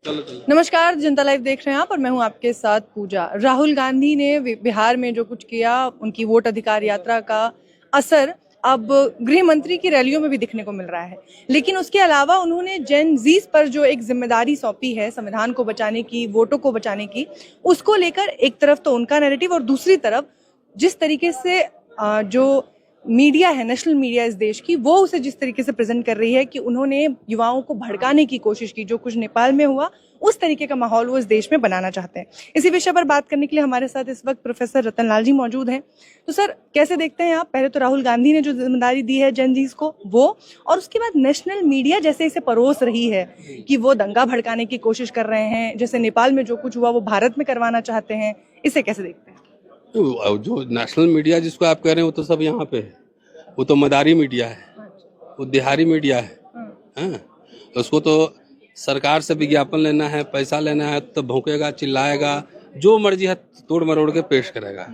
चलो चलो। नमस्कार, जनता लाइव देख रहे हैं आप और मैं हूं आपके साथ पूजा। राहुल गांधी ने बिहार में जो कुछ किया, उनकी वोट अधिकार यात्रा का असर अब गृह मंत्री की रैलियों में भी दिखने को मिल रहा है। लेकिन उसके अलावा उन्होंने जेन जीस पर जो एक जिम्मेदारी सौंपी है संविधान को बचाने की, वोटों को बचाने की, उसको लेकर एक तरफ तो उनका नैरेटिव और दूसरी तरफ जिस तरीके से जो मीडिया है, नेशनल मीडिया इस देश की, वो उसे जिस तरीके से प्रेजेंट कर रही है कि उन्होंने युवाओं को भड़काने की कोशिश की। जो कुछ नेपाल में हुआ, उस तरीके का माहौल वो इस देश में बनाना चाहते हैं। इसी विषय पर बात करने के लिए हमारे साथ इस वक्त प्रोफेसर रतनलाल जी मौजूद हैं। तो सर, कैसे देखते हैं आप? पहले तो राहुल गांधी ने जो जिम्मेदारी दी है जेन जीस को, वो, और उसके बाद नेशनल मीडिया जैसे इसे परोस रही है कि वो दंगा भड़काने की कोशिश कर रहे हैं, जैसे नेपाल में जो कुछ हुआ वो भारत में करवाना चाहते हैं, इसे कैसे देखते हैं? जो नेशनल मीडिया जिसको आप कह रहे हैं वो तो सब यहाँ पे है, वो तो मदारी मीडिया है, वो दिहाड़ी मीडिया है। हाँ, उसको तो सरकार से विज्ञापन लेना है, पैसा लेना है तो भौंकेगा, चिल्लाएगा, जो मर्जी है तोड़ मरोड़ के पेश करेगा।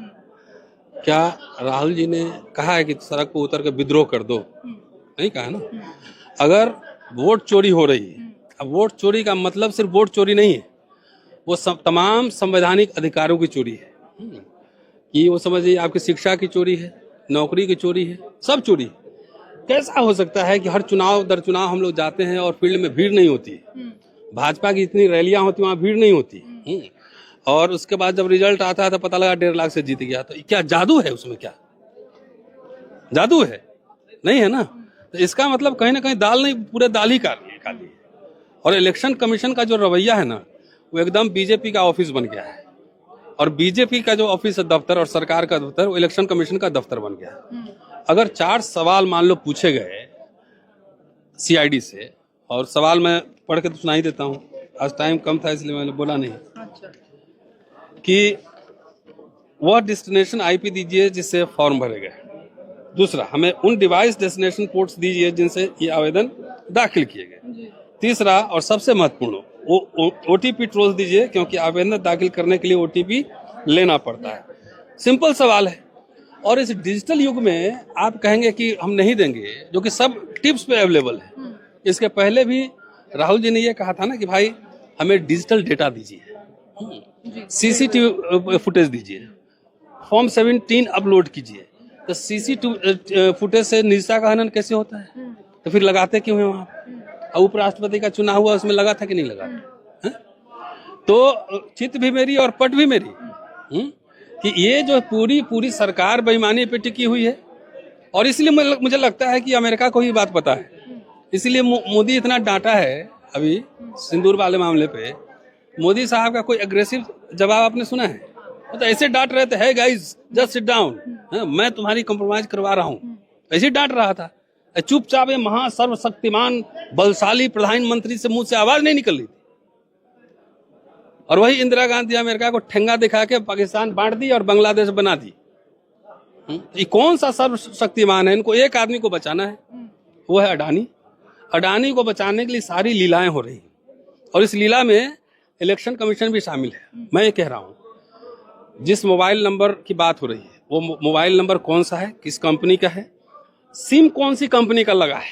क्या राहुल जी ने कहा है कि सड़क पर उतर के विद्रोह कर दो? नहीं कहा ना। अगर वोट चोरी हो रही है, अब वोट चोरी का मतलब सिर्फ वोट चोरी नहीं है, वो तमाम संवैधानिक अधिकारों की चोरी है। कि वो समझिए आपकी शिक्षा की चोरी है, नौकरी की चोरी है, सब चोरी है। कैसा हो सकता है कि हर चुनाव दर चुनाव हम लोग जाते हैं और फील्ड में भीड़ नहीं होती है? भाजपा की इतनी रैलियां होती वहां भीड़ नहीं होती। और उसके बाद जब रिजल्ट आता है तो पता लगा 1.5 लाख से जीत गया। तो क्या जादू है उसमें? क्या जादू है? नहीं है ना। तो इसका मतलब कहीं ना कहीं दाल नहीं, पूरे दाल ही काली है। और इलेक्शन कमीशन का जो रवैया है ना, वो एकदम बीजेपी का ऑफिस बन गया है। और बीजेपी का जो ऑफिस है, दफ्तर, और सरकार का दफ्तर, वो इलेक्शन कमीशन का दफ्तर बन गया। अगर 4 सवाल मान लो पूछे गए सीआईडी से, और सवाल मैं पढ़ के तो सुनाई देता हूँ, आज टाइम कम था इसलिए मैंने बोला नहीं। अच्छा। कि वह डेस्टिनेशन आईपी दीजिए जिससे फॉर्म भरे गए। दूसरा, हमें उन डिवाइस डेस्टिनेशन पोर्ट्स दीजिए जिनसे ये आवेदन दाखिल किए गए। तीसरा और सबसे महत्वपूर्ण, ओटीपी ट्रोज दीजिए, क्योंकि आवेदन दाखिल करने के लिए ओटीपी लेना पड़ता है। सिंपल सवाल है। और इस डिजिटल युग में आप कहेंगे कि हम नहीं देंगे, जो कि सब टिप्स पे अवेलेबल है। इसके पहले भी राहुल जी ने ये कहा था ना कि भाई हमें डिजिटल डेटा दीजिए, सीसीटीवी फुटेज दीजिए, फॉर्म 17 अपलोड कीजिए। तो सीसीटीवी फुटेज से निजता का हनन कैसे होता है? तो फिर लगाते क्यों है वहां? उपराष्ट्रपति का चुनाव हुआ, उसमें लगा था कि नहीं लगा था? तो चित भी मेरी और पट भी मेरी। कि ये जो पूरी सरकार बेईमानी पे टिकी हुई है। और इसलिए मुझे लगता है कि अमेरिका को ही बात पता है, इसलिए मोदी इतना डांटा है अभी सिंदूर वाले मामले पे। मोदी साहब का कोई अग्रेसिव जवाब आपने सुना है? तो ऐसे डांट रहे थे, है गाइस जस्ट सिट डाउन, मैं तुम्हारी कॉम्प्रोमाइज करवा रहा हूँ, ऐसे डांट रहा था। चुपचाप ये महा सर्वशक्तिमान बलशाली प्रधानमंत्री से मुंह से आवाज नहीं निकल रही थी। और वही इंदिरा गांधी अमेरिका को ठेंगा दिखा के पाकिस्तान बांट दी और बांग्लादेश बना दी। ये कौन सा सर्वशक्तिमान है? इनको एक आदमी को बचाना है, वो है अडानी। अडानी को बचाने के लिए सारी लीलाएं हो रही हैं, और इस लीला में इलेक्शन कमीशन भी शामिल है। मैं ये कह रहा हूं, जिस मोबाइल नंबर की बात हो रही है, वो मोबाइल नंबर कौन सा है, किस कंपनी का है, सिम कौन सी कंपनी का लगा है,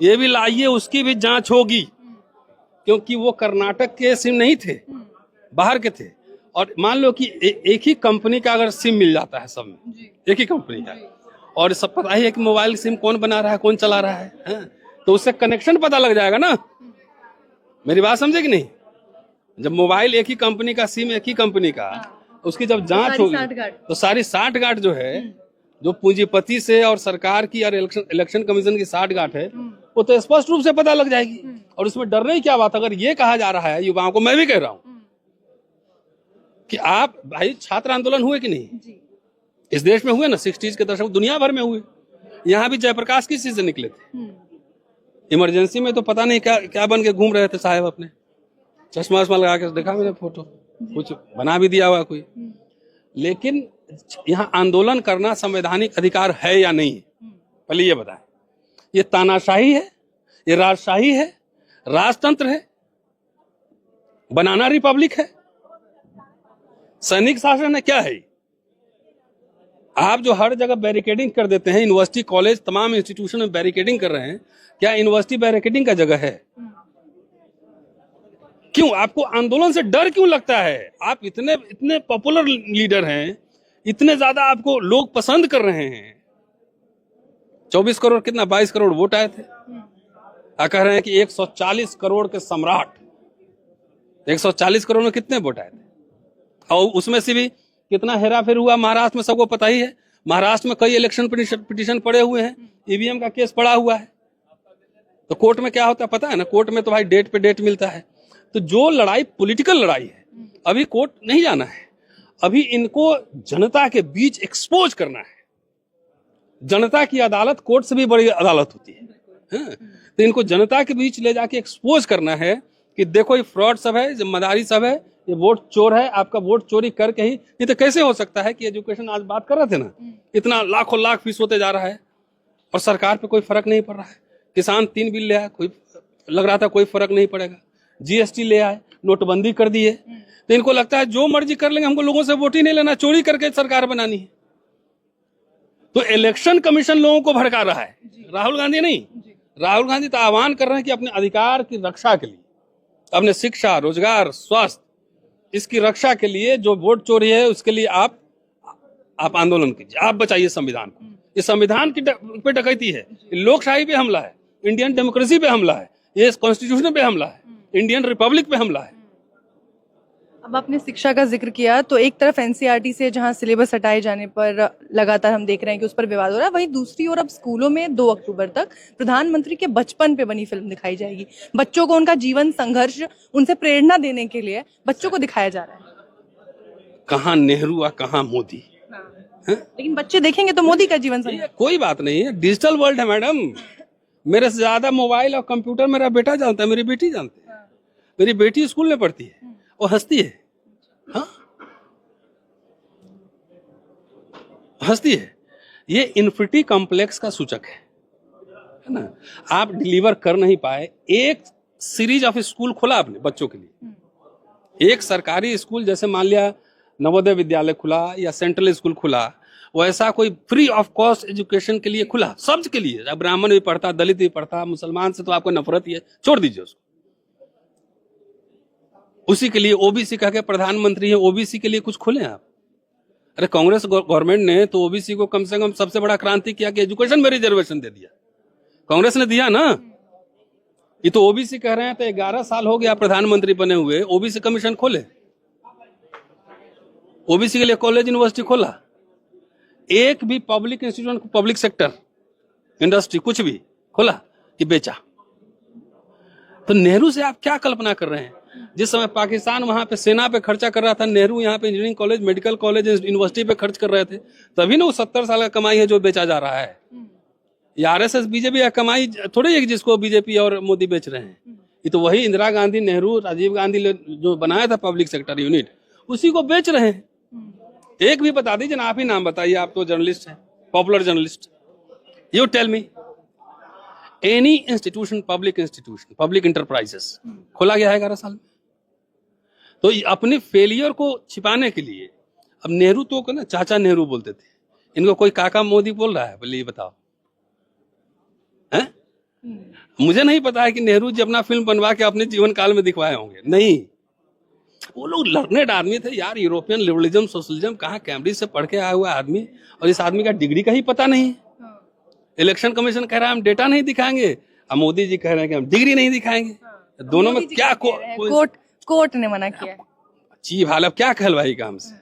ये भी लाइए, उसकी भी जांच होगी। क्योंकि वो कर्नाटक के सिम नहीं थे, बाहर के थे। और मान लो कि एक ही कंपनी का अगर सिम मिल जाता है सब में, एक ही कंपनी का, और सब पता ही है कि मोबाइल सिम कौन बना रहा है, कौन चला रहा है, तो उससे कनेक्शन पता लग जाएगा ना। मेरी बात समझे कि नहीं? जब मोबाइल एक ही कंपनी का, सिम एक ही कंपनी का, उसकी जब जांच होगी तो सारी साठगांठ जो है, जो पूंजीपति से और सरकार की और इलेक्शन कमीशन की साठगांठ है, वो तो स्पष्ट रूप से पता लग जाएगी। और उसमें डरने की क्या बात? अगर ये कहा जा रहा है युवाओं को, मैं भी कह रहा हूं कि आप भाई, छात्र आंदोलन हुए कि नहीं इस देश में? हुए ना, 60s के दशक, दुनिया भर में हुए। यहाँ भी जयप्रकाश किस चीज से निकले थे? इमरजेंसी में तो पता नहीं क्या क्या बन के घूम रहे थे साहब, अपने चश्मा वश्मा लगा के, देखा मैंने फोटो, कुछ बना भी दिया हुआ कोई। लेकिन यहाँ आंदोलन करना संवैधानिक अधिकार है या नहीं? पहले ये बताएं। ये तानाशाही है, ये राजशाही है, राजतंत्र है, बनाना रिपब्लिक है, सैनिक शासन है, क्या है? आप जो हर जगह बैरिकेडिंग कर देते हैं, यूनिवर्सिटी, कॉलेज, तमाम इंस्टीट्यूशन में बैरिकेडिंग कर रहे हैं, क्या यूनिवर्सिटी बैरिकेडिंग का जगह है? क्यों आपको आंदोलन से डर क्यों लगता है? आप इतने इतने पॉपुलर लीडर हैं, इतने ज्यादा आपको लोग पसंद कर रहे हैं। 24 करोड़ कितना 22 करोड़ वोट आए थे। कह रहे हैं कि 140 करोड़ के सम्राट, 140 करोड़ में कितने वोट आए थे? और उसमें से भी कितना हेरा फेर हुआ महाराष्ट्र में सबको पता ही है। महाराष्ट्र में कई इलेक्शन पिटीशन पड़े हुए हैं, ईवीएम का केस पड़ा हुआ है। तो कोर्ट में क्या होता है पता है ना? कोर्ट में तो भाई डेट पे डेट मिलता है। तो जो लड़ाई पॉलिटिकल लड़ाई है, अभी कोर्ट नहीं जाना है, अभी इनको जनता के बीच एक्सपोज करना है। जनता की अदालत कोर्ट से भी बड़ी अदालत होती है। तो इनको जनता के बीच ले जाके एक्सपोज करना है कि देखो ये फ्रॉड सब है, जिम्मेदारी सब है, ये वोट चोर है, आपका वोट चोरी करके ही। ये तो कैसे हो सकता है कि एजुकेशन आज बात कर रहे थे ना, इतना लाखों लाख फीस होते जा रहा है और सरकार पे कोई फर्क नहीं पड़ रहा है। किसान 3 बिल ले आया, कोई लग रहा था कोई फर्क नहीं पड़ेगा। जीएसटी ले आए, नोटबंदी कर दिए। तो इनको लगता है जो मर्जी कर लेंगे, हमको लोगों से वोट ही नहीं लेना, चोरी करके सरकार बनानी है। तो इलेक्शन कमीशन लोगों को भड़का रहा है, राहुल गांधी नहीं। राहुल गांधी तो आह्वान कर रहे हैं कि अपने अधिकार की रक्षा के लिए, अपने शिक्षा, रोजगार, स्वास्थ्य, इसकी रक्षा के लिए जो वोट चोरी है उसके लिए आप आंदोलन कीजिए, आप बचाइए संविधान को। ये संविधान की पे डकैती है, लोकशाही पे हमला है, इंडियन डेमोक्रेसी पे हमला है, ये कॉन्स्टिट्यूशन पे हमला है, इंडियन रिपब्लिक पे हमला है। अब आपने शिक्षा का जिक्र किया, तो एक तरफ एनसीईआरटी से जहां सिलेबस हटाए जाने पर लगातार हम देख रहे हैं कि उस पर विवाद हो रहा है, वहीं दूसरी ओर अब स्कूलों में 2 अक्टूबर तक प्रधानमंत्री के बचपन पे बनी फिल्म दिखाई जाएगी। बच्चों को उनका जीवन संघर्ष, उनसे प्रेरणा देने के लिए बच्चों को दिखाया जा रहा है। कहाँ नेहरू और कहाँ मोदी है? लेकिन बच्चे देखेंगे तो मोदी का जीवन संघर्ष। कोई बात नहीं है, डिजिटल वर्ल्ड है मैडम। मेरे से ज्यादा मोबाइल और कंप्यूटर मेरा बेटा जानता है, मेरी बेटी जानती है। मेरी बेटी स्कूल में पढ़ती है और हंसती है। हाँ, हंसती है। ये इन्फिनिटी कॉम्प्लेक्स का सूचक है ना? आप डिलीवर कर नहीं पाए। एक सीरीज ऑफ स्कूल खोला आपने बच्चों के लिए, एक सरकारी स्कूल जैसे मान लिया नवोदय विद्यालय खुला या सेंट्रल स्कूल खुला, वैसा कोई फ्री ऑफ कॉस्ट एजुकेशन के लिए खुला, सब के लिए। अब ब्राह्मण भी पढ़ता, दलित भी पढ़ता, मुसलमान से तो आपको नफरत ही है, छोड़ दीजिए उसको। उसी के लिए ओबीसी कह के प्रधानमंत्री है, ओबीसी के लिए कुछ खोले आप। अरे कांग्रेस गवर्नमेंट ने तो ओबीसी को कम से कम सबसे बड़ा क्रांति किया कि एजुकेशन में रिजर्वेशन दे दिया, कांग्रेस ने दिया ना। ये तो ओबीसी कह रहे हैं, तो 11 साल हो गया प्रधानमंत्री बने हुए, ओबीसी कमीशन खोले, ओबीसी के लिए कॉलेज यूनिवर्सिटी खोला। एक भी public institution, public sector industry कुछ भी खोला कि बेचा। तो नेहरू से आप क्या कल्पना कर रहे हैं? जिस समय पाकिस्तान वहां पे सेना पे खर्चा कर रहा था, नेहरू यहाँ पे engineering college, medical college, university पे खर्च कर रहे थे। तभी ना वो 70 साल का कमाई है जो बेचा जा रहा है। ये आरएसएस बीजेपी का कमाई थोड़ी है जिसको बीजेपी और मोदी बेच रहे हैं। ये तो वही इंदिरा गांधी, नेहरू, राजीव गांधी जो बनाया था पब्लिक सेक्टर यूनिट, उसी को बेच रहे हैं। एक भी बता दीजिए ना, आप ही नाम बताइए, आप तो जर्नलिस्ट हैं, popular journalist. You tell me any institution, public institution, public enterprises खोला गया है 11 साल में। तो अपने फेलियर को छिपाने के लिए, अब नेहरू तो ना चाचा नेहरू बोलते थे, इनको कोई काका मोदी बोल रहा है, बोले ये बताओ हैं? मुझे नहीं पता है कि नेहरू जी अपना फिल्म बनवा के अपने जीवन काल में दिखवाए होंगे, नहीं। वो लोग लर्नेड आदमी थे यार, यूरोपियन लिबरलिज्म, सोशलिज्म, कहाँ कैम्ब्रिज से पढ़ के आया हुआ आदमी, और इस आदमी का डिग्री का ही पता नहीं। इलेक्शन कमीशन कह रहा है हम डेटा नहीं दिखाएंगे, अब मोदी जी कह रहे हैं कि हम डिग्री नहीं दिखाएंगे। दोनों में क्या कोर्ट ने मना किया है। चीज हाल, अब क्या कहलवाई का हमसे?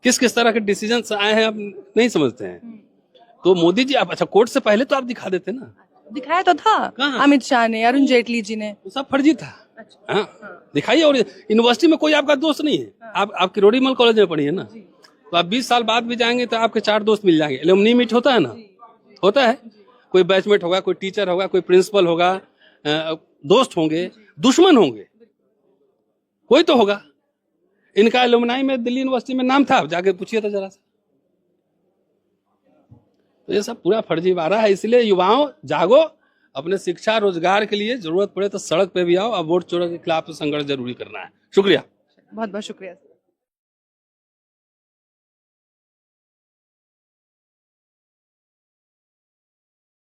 किस किस तरह के डिसीजन आए हैं आप नहीं समझते हैं। तो मोदी जी आप, अच्छा कोर्ट से पहले तो आप दिखा देते ना। दिखाया तो था, अमित शाह ने, अरुण जेटली जी ने, सब फर्जी था। हाँ, दिखाइए। और यूनिवर्सिटी में कोई आपका दोस्त नहीं है। आप किरोड़ीमल कॉलेज में पढ़ी है ना, तो आप 20 साल बाद भी जाएंगे तो आपके 4 दोस्त मिल जाएंगे। एलुमनी मीट होता है ना, होता है, कोई बैचमेट होगा, कोई टीचर होगा, कोई प्रिंसिपल होगा, दोस्त होंगे, दुश्मन होंगे, कोई तो होगा। इनका एलुमनाई में दिल्ली यूनिवर्सिटी में नाम था, जाके पूछिए तो जरा सा। तो ये सब पूरा फर्जीवाड़ा है। इसलिए युवाओं जागो, अपने शिक्षा रोजगार के लिए जरूरत पड़े तो सड़क पे भी आओ। अब वोट चोरी के खिलाफ संघर्ष जरूरी करना है। शुक्रिया, बहुत बहुत शुक्रिया।